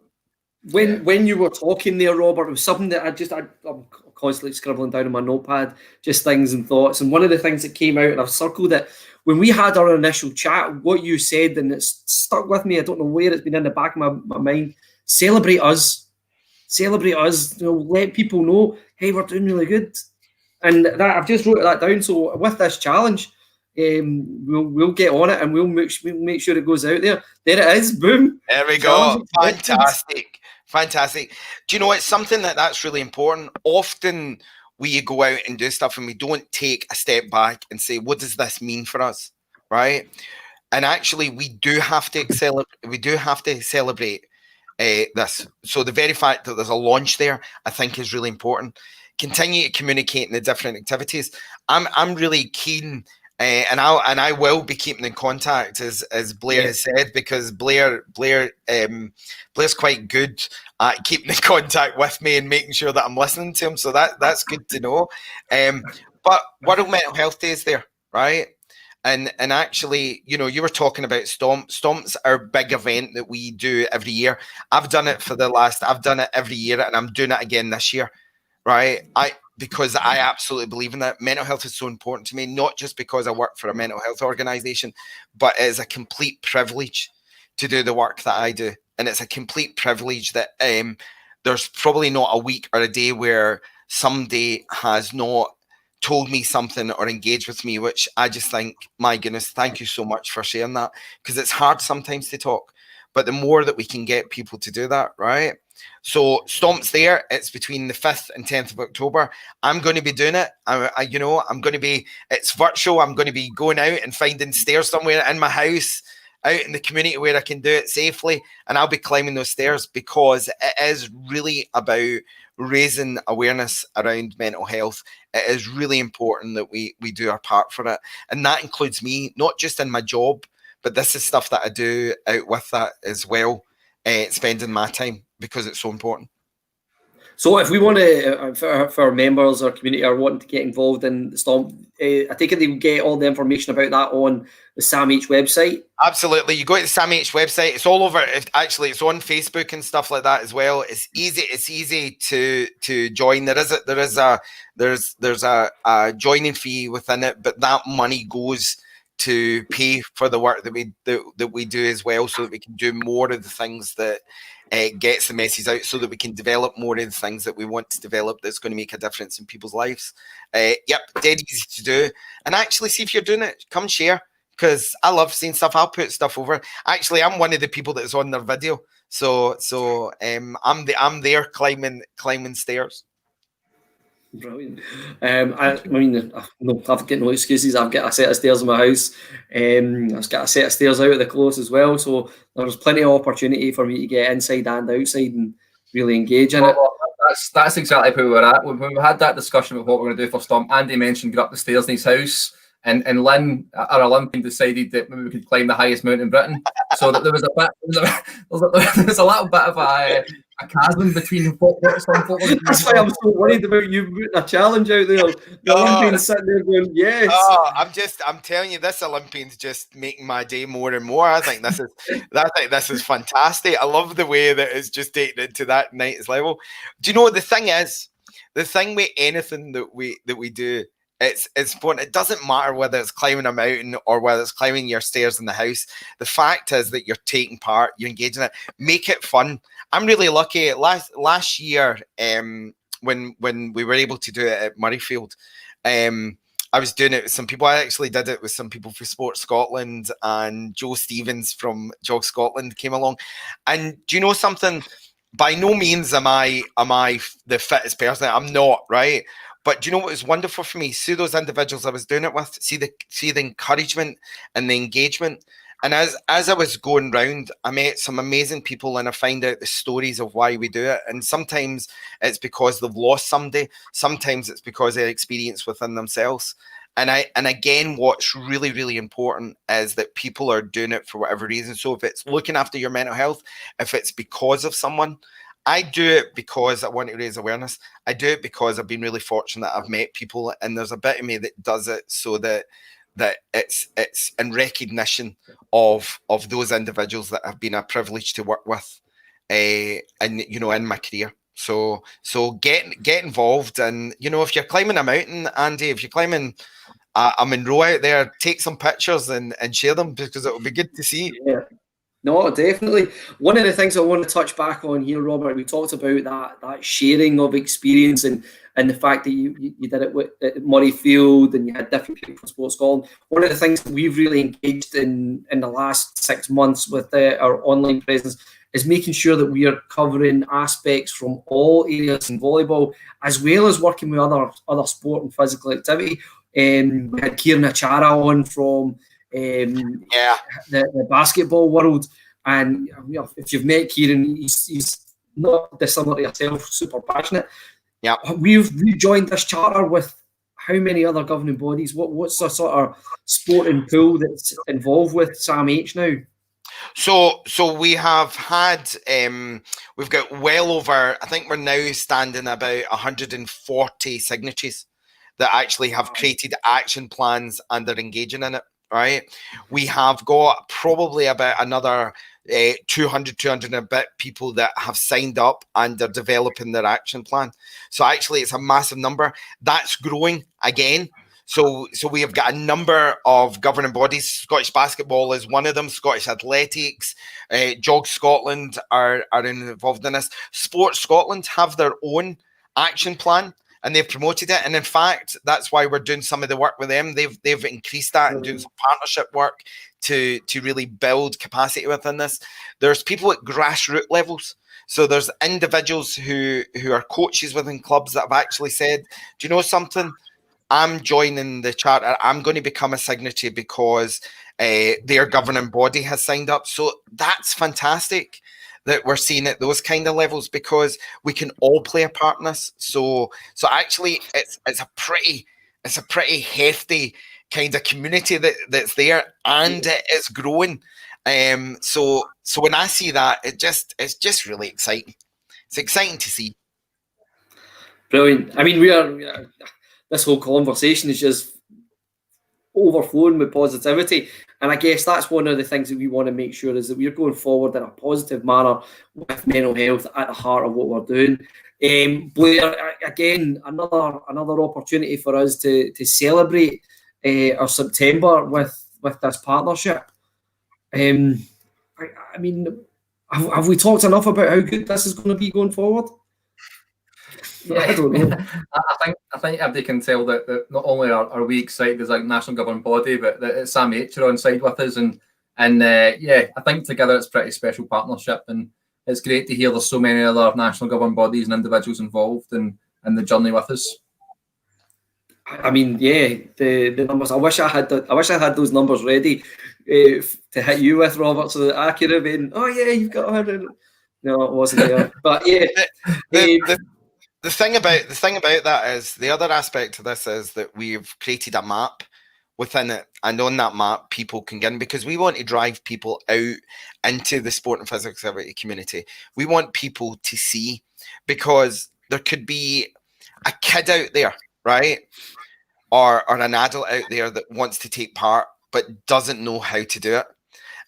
When you were talking there, Robert, it was something that I'm constantly scribbling down on my notepad, just things and thoughts. And one of the things that came out, and I've circled it, when we had our initial chat, what you said, and it's stuck with me, I don't know where it's been in the back of my mind, celebrate us. Celebrate us. You know, let people know, hey, we're doing really good. And that I've just wrote that down. So with this challenge, we'll get on it, and we'll make sure it goes out there. There it is. Boom. There we go. Fantastic. Do you know, it's something that's really important. Often we go out and do stuff and we don't take a step back and say, what does this mean for us? Right. And actually we do have to celebrate this. So the very fact that there's a launch there, I think, is really important. Continue to communicate in the different activities. I'm really keen, and I will be keeping in contact, as Blair has said, because Blair's quite good at keeping in contact with me and making sure that I'm listening to him. So that's good to know. But World Mental Health Day is there, right? And actually, you know, you were talking about Stomp. Stomp's our big event that we do every year. I've done it every year, and I'm doing it again this year. Right. because I absolutely believe in that. Mental health is so important to me, not just because I work for a mental health organization, but it is a complete privilege to do the work that I do. And it's a complete privilege that there's probably not a week or a day where somebody has not told me something or engaged with me, which I just think, my goodness, thank you so much for sharing that, because it's hard sometimes to talk, but the more that we can get people to do that, right? So Stomp's there. It's between the 5th and 10th of October. I'm going to be doing it. I'm going to be, it's virtual. I'm going to be going out and finding stairs somewhere in my house, out in the community where I can do it safely. And I'll be climbing those stairs, because it is really about raising awareness around mental health. It is really important that we do our part for it. And that includes me, not just in my job, but this is stuff that I do out with that as well, spending my time, because it's so important. So if we want to, for our members or community are wanting to get involved in the Stomp, I think they will get all the information about that on the SAMH website. Absolutely. You go to the SAMH website. It's all over. Actually, it's on Facebook and stuff like that as well. It's easy. It's easy to join. There's a joining fee within it, but that money goes to pay for the work that we do as well, so that we can do more of the things that gets the message out, so that we can develop more of the things that we want to develop that's going to make a difference in people's lives. Yep, dead easy to do. And actually, see if you're doing it, come share, because I love seeing stuff. I'll put stuff over. Actually, I'm one of the people that's on their video, so I'm there climbing stairs. Brilliant. I mean, no, I've got no excuses. I've got a set of stairs in my house. I've got a set of stairs out of the close as well. So there's plenty of opportunity for me to get inside and outside and really engage in it. That's exactly where we're at. When we had that discussion about what we're going to do for Stomp, Andy mentioned get up the stairs in his house. And Lynn, our Olympian, decided that maybe we could climb the highest mountain in Britain. So that there was a little bit of a chasm between what some folk. That's why I'm so worried about you putting a challenge out there. The Olympians sitting there going, yes. Oh, I'm telling you, this Olympian's just making my day more and more. I think this is fantastic. I love the way that it's just taken it to that next level. Do you know what the thing is? The thing with anything that we do, it's important. It doesn't matter whether it's climbing a mountain or whether it's climbing your stairs in the house. The fact is that you're taking part, you're engaging in it. Make it fun. I'm really lucky. Last year, when we were able to do it at Murrayfield, I was doing it with some people. I actually did it with some people from Sport Scotland, and Joe Stevens from Jog Scotland came along. And do you know something? By no means am I the fittest person. I'm not, right? But do you know what was wonderful for me? See those individuals I was doing it with, see the encouragement and the engagement. And as I was going round, I met some amazing people, and I find out the stories of why we do it. And sometimes it's because they've lost somebody. Sometimes it's because they're experienced within themselves. And again, what's really, really important is that people are doing it for whatever reason. So if it's looking after your mental health, if it's because of someone, I do it because I want to raise awareness. I do it because I've been really fortunate. I've met people, and there's a bit of me that does it so that it's in recognition of those individuals that have been a privilege to work with, and in my career. So get involved, and if you're climbing a mountain, Andy, if you're climbing a Monroe out there, take some pictures and share them, because it will be good to see. Yeah. No, definitely. One of the things I want to touch back on here, Robert, we talked about that sharing of experience and the fact that you did it at Murrayfield and you had different people from Sports Scotland. One of the things that we've really engaged in the last 6 months with our online presence is making sure that we are covering aspects from all areas in volleyball, as well as working with other sport and physical activity. We had Kieran Achara on from the basketball world, and if you've met Kieran, he's not dissimilar to yourself, super passionate. Yeah, we've rejoined this charter with how many other governing bodies? What's the sort of sporting pool that's involved with SAMH now? So we have had we've got well over, I think we're now standing about 140 signatories that actually have created action plans and are engaging in it. Right, we have got probably about another 200 and a bit people that have signed up and they're developing their action plan. So actually it's a massive number. That's growing again. So we have got a number of governing bodies. Scottish Basketball is one of them. Scottish Athletics, Jog Scotland are involved in this. Sports Scotland have their own action plan, and they've promoted it. And in fact, that's why we're doing some of the work with them. They've increased that and doing some partnership work to really build capacity within this. There's people at grassroots levels. So there's individuals who are coaches within clubs that have actually said, do you know something? I'm joining the charter. I'm going to become a signatory because their governing body has signed up. So that's fantastic that we're seeing at those kind of levels, because we can all play a part in this. So actually it's a pretty hefty kind of community that's there, and it is growing. So when I see that, it's just really exciting. It's exciting to see. Brilliant. I mean, this whole conversation is just overflowing with positivity. And I guess that's one of the things that we want to make sure is that we're going forward in a positive manner with mental health at the heart of what we're doing. Blair, again, another opportunity for us to celebrate our September with this partnership. I mean, have we talked enough about how good this is going to be going forward? Yeah, I don't know. I think everybody can tell that not only are we excited as a national governing body, but that SAMH are on side with us, and yeah, I think together it's a pretty special partnership, and it's great to hear there's so many other national governing bodies and individuals involved in the journey with us. I mean, yeah, the numbers. I wish I had those numbers ready to hit you with, Robert, so that I could have been. Oh yeah, you've got 100. No, it wasn't there. But yeah. The thing about that is, the other aspect of this is that we've created a map within it, and on that map people can get in, because we want to drive people out into the sport and physical activity community. We want people to see, because there could be a kid out there, right, or an adult out there that wants to take part but doesn't know how to do it.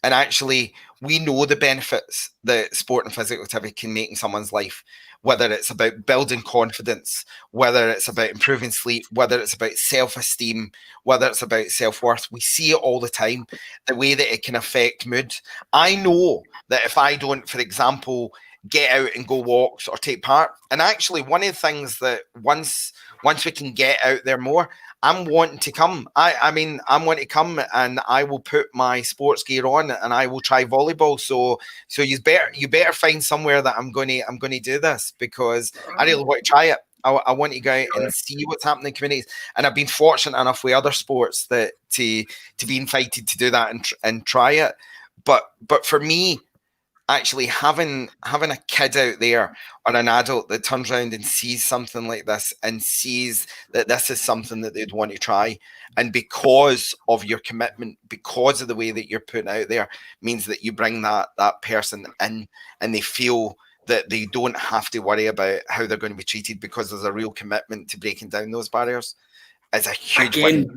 And actually, we know the benefits that sport and physical activity can make in someone's life, whether it's about building confidence, whether it's about improving sleep, whether it's about self-esteem, whether it's about self-worth. We see it all the time, the way that it can affect mood. I know that if I don't, for example, get out and go walks or take part, and actually one of the things that once we can get out there more, I'm wanting to come. I'm wanting to come, and I will put my sports gear on and I will try volleyball. So you better find somewhere that I'm going to do this, because I really want to try it. I want to go out and see what's happening in communities, and I've been fortunate enough with other sports that to be invited to do that and try it. But for me, actually having a kid out there or an adult that turns around and sees something like this and sees that this is something that they'd want to try, and because of your commitment, because of the way that you're putting out there, means that you bring that person in, and they feel that they don't have to worry about how they're going to be treated, because there's a real commitment to breaking down those barriers. It's a huge win.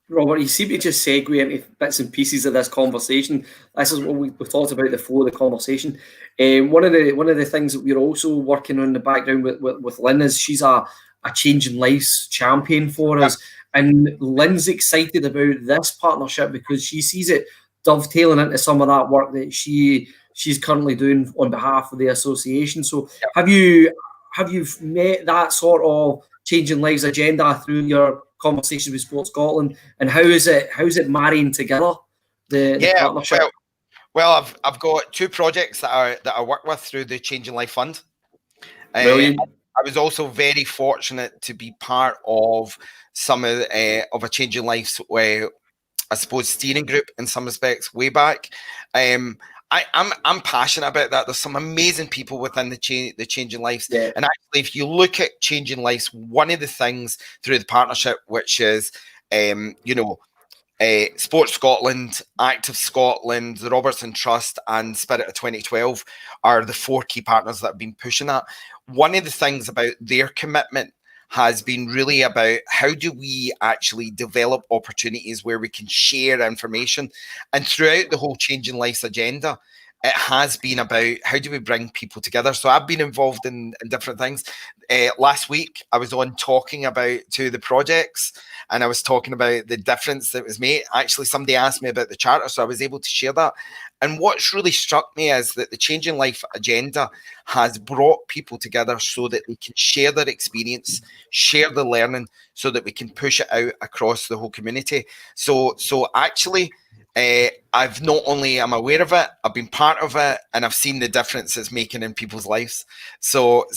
Robert, you seem to just segue into bits and pieces of this conversation. This is what we've talked about, the flow of the conversation. One of the things that we're also working on in the background with Lynn is she's a Changing Lives champion for us. And Lynn's excited about this partnership because she sees it dovetailing into some of that work that she's currently doing on behalf of the association. So have you met that sort of Changing Lives agenda through your conversations with Sports Scotland, and how is it marrying together the partnership? Well, I've got two projects that I work with through the Changing Life Fund. Brilliant. I was also very fortunate to be part of some of a Changing Life's I suppose steering group in some respects way back. I'm passionate about that. There's some amazing people within the Changing Lives. Yeah. And actually, if you look at Changing Lives, one of the things through the partnership, which is, Sports Scotland, Active Scotland, the Robertson Trust, and Spirit of 2012 are the four key partners that have been pushing that. One of the things about their commitment has been really about how do we actually develop opportunities where we can share information. And throughout the whole Changing Lives agenda, it has been about how do we bring people together. So I've been involved in different things. Last week, I was on talking about two of the projects, and I was talking about the difference that was made. Actually, somebody asked me about the charter, so I was able to share that. And what's really struck me is that the Changing Life agenda has brought people together so that they can share their experience, share the learning, so that we can push it out across the whole community. So actually, I've not only am aware of it, I've been part of it, and I've seen the difference it's making in people's lives. So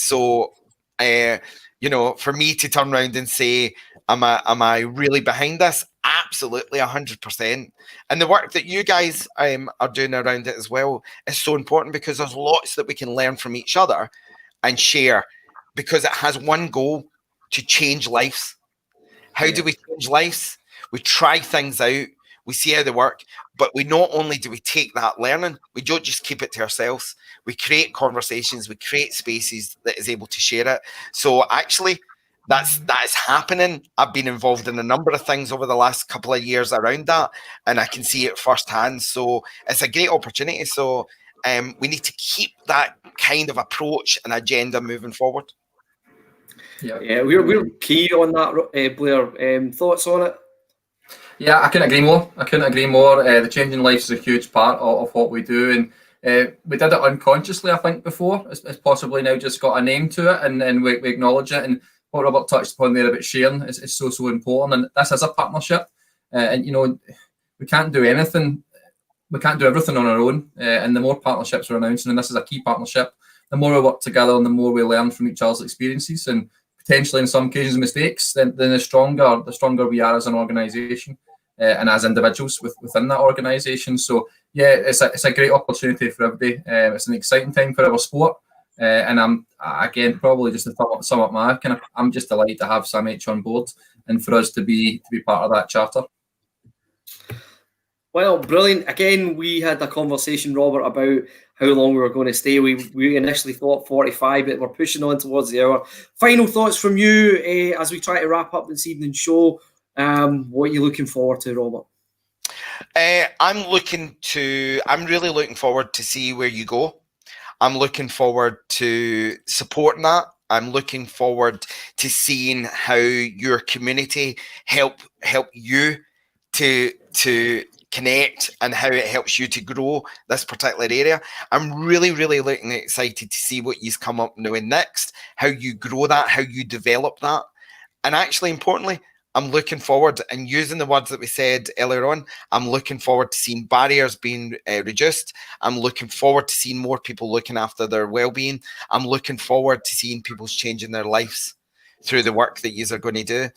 you know, for me to turn around and say, am I really behind this? Absolutely, 100%. And the work that you guys are doing around it as well is so important, because there's lots that we can learn from each other and share, because it has one goal: to change lives. How do we change lives? We try things out, we see how they work, but we not only do we take that learning, we don't just keep it to ourselves. We create conversations, we create spaces that is able to share it. So actually, that is happening. I've been involved in a number of things over the last couple of years around that, and I can see it firsthand. So it's a great opportunity. So we need to keep that kind of approach and agenda moving forward. Yeah, we're key on that, Blair. Thoughts on it? Yeah, I couldn't agree more. The Changing Lives is a huge part of what we do, and we did it unconsciously, I think, before. It's possibly now just got a name to it, and we acknowledge it. And what Robert touched upon there about sharing is so important. And this is a partnership, and you know, we can't do anything. We can't do everything on our own. And the more partnerships we're announcing, and this is a key partnership, the more we work together and the more we learn from each other's experiences, and potentially in some cases mistakes, then the stronger we are as an organisation and as individuals within that organisation. So yeah, it's a great opportunity for everybody. It's an exciting time for our sport, and I'm again probably just to sum up my kind of, I'm just delighted to have SAMH on board and for us to be part of that charter. Well, brilliant. Again, we had a conversation, Robert, about how long we were going to stay. We initially thought 45, but we're pushing on towards the hour. Final thoughts from you as we try to wrap up this evening's show. What are you looking forward to, Robert? I'm really looking forward to see where you go. I'm looking forward to supporting that. I'm looking forward to seeing how your community help you to connect, and how it helps you to grow this particular area. I'm really looking excited to see what you've come up with next, how you grow that, how you develop that. And actually, importantly, I'm looking forward, and using the words that we said earlier on, I'm looking forward to seeing barriers being reduced. I'm looking forward to seeing more people looking after their well-being. I'm looking forward to seeing people changing their lives through the work that you are going to do.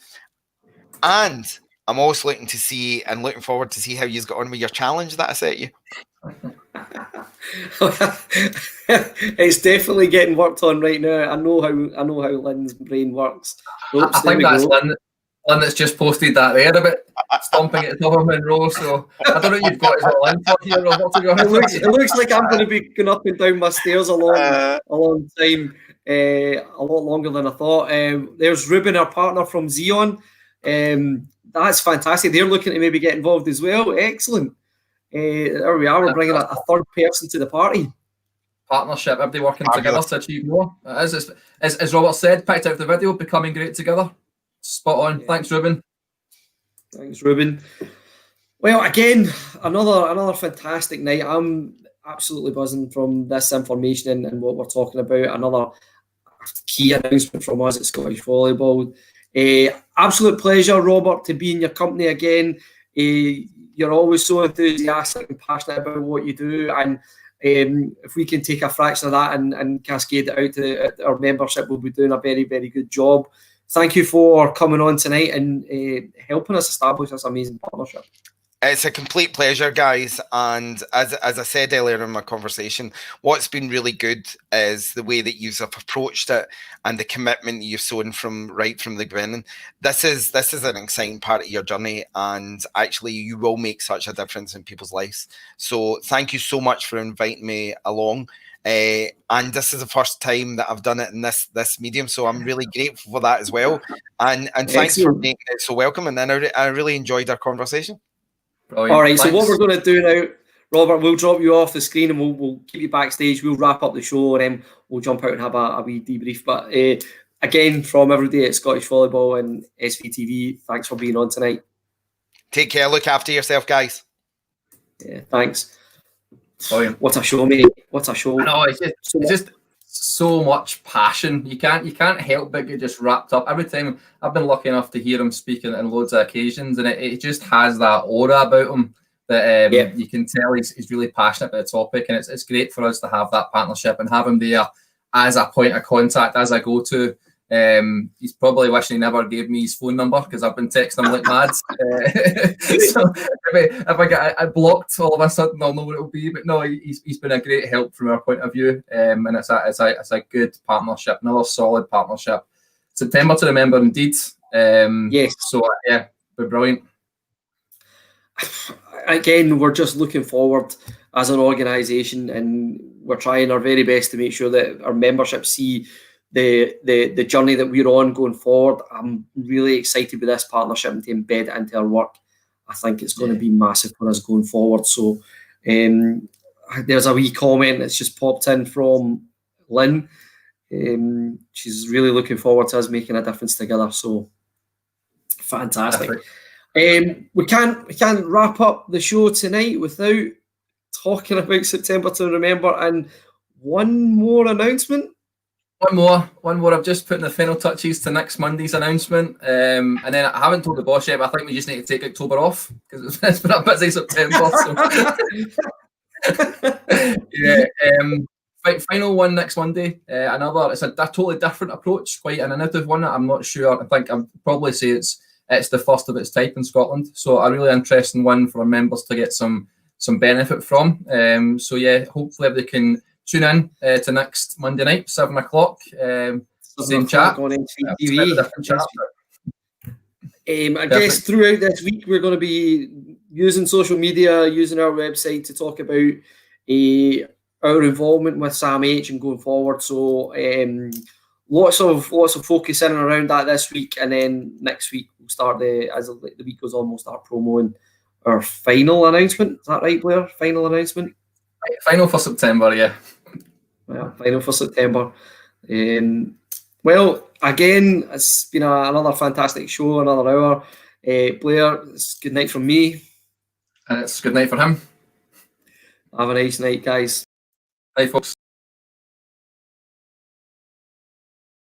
And I'm also looking forward to see how you got on with your challenge that I set you. It's definitely getting worked on right now. I know how Lynn's brain works. Oops, I think that's Lynn that's just posted that there about stomping at the top of Monroe. So I don't know what you've got as well in for here, Robert. It looks like I'm going to be going up and down my stairs a long time, a lot longer than I thought. There's Ruben, our partner from Xeon. That's fantastic. They're looking to maybe get involved as well. Excellent. There we are. We're bringing a third person to the party. Partnership, everybody working together to achieve more. As Robert said, picked out the video, becoming great together. Spot on. Thanks, Ruben. Thanks, Ruben. Well, again, another fantastic night. I'm absolutely buzzing from this information and what we're talking about. Another key announcement from us at Scottish Volleyball. Absolute pleasure, Robert, to be in your company again. You're always so enthusiastic and passionate about what you do, and if we can take a fraction of that and cascade it out to our membership, we'll be doing a very good job. Thank you for coming on tonight and helping us establish this amazing partnership. It's a complete pleasure, guys. And as I said earlier in my conversation, what's been really good is the way that you've approached it and the commitment you've shown from the beginning. This is an exciting part of your journey, and actually you will make such a difference in people's lives. So thank you so much for inviting me along. And this is the first time that I've done it in this medium, so I'm really grateful for that as well. And thanks for making it so welcome. And I really enjoyed our conversation. Brilliant. All right, thanks. So what we're going to do now, Robert, we'll drop you off the screen and we'll keep you backstage. We'll wrap up the show and then we'll jump out and have a wee debrief. But again, from every day at Scottish Volleyball and SVTV, thanks for being on tonight. Take care. Look after yourself, guys. Yeah, thanks. Brilliant. What a show, mate. What a show. I know, it's just so much passion. You can't help but get just wrapped up. Every time I've been lucky enough to hear him speaking on loads of occasions, and it just has that aura about him that you can tell he's really passionate about the topic, and it's great for us to have that partnership and have him there as a point of contact, as a go-to. He's probably wishing he never gave me his phone number because I've been texting him like mad. So if I get blocked all of a sudden, I'll know what it'll be. But no, he's been a great help from our point of view, and it's a good partnership, another solid partnership. September to remember, indeed. Yes. So yeah, we're brilliant. Again, we're just looking forward as an organisation, and we're trying our very best to make sure that our membership see the journey that we're on going forward. I'm really excited with this partnership and to embed it into our work. I think it's going to be massive for us going forward. So there's a wee comment that's just popped in from Lynn. She's really looking forward to us making a difference together. So fantastic. We can't wrap up the show tonight without talking about September to remember and one more announcement. One more. I've just put in the final touches to next Monday's announcement, and then I haven't told the boss yet, but I think we just need to take October off because it's been a busy September. So. Final one next Monday. It's a totally different approach, quite an innovative one. I'm not sure. I think I'd probably say it's the first of its type in Scotland. So a really interesting one for our members to get some benefit from. So yeah, hopefully they can tune in to next Monday night, 7 o'clock. Same chat. On TV. I guess throughout this week, we're going to be using social media, using our website to talk about our involvement with SAMH and going forward. So lots of focus in and around that this week, and then next week we'll start as the week goes on, we'll start promoting our final announcement. Is that right, Blair? Final announcement. Final for September, yeah. Well, final for September. Well, again, it's been another fantastic show, another hour. Blair, it's good night from me. And it's good night for him. Have a nice night, guys. Bye, folks.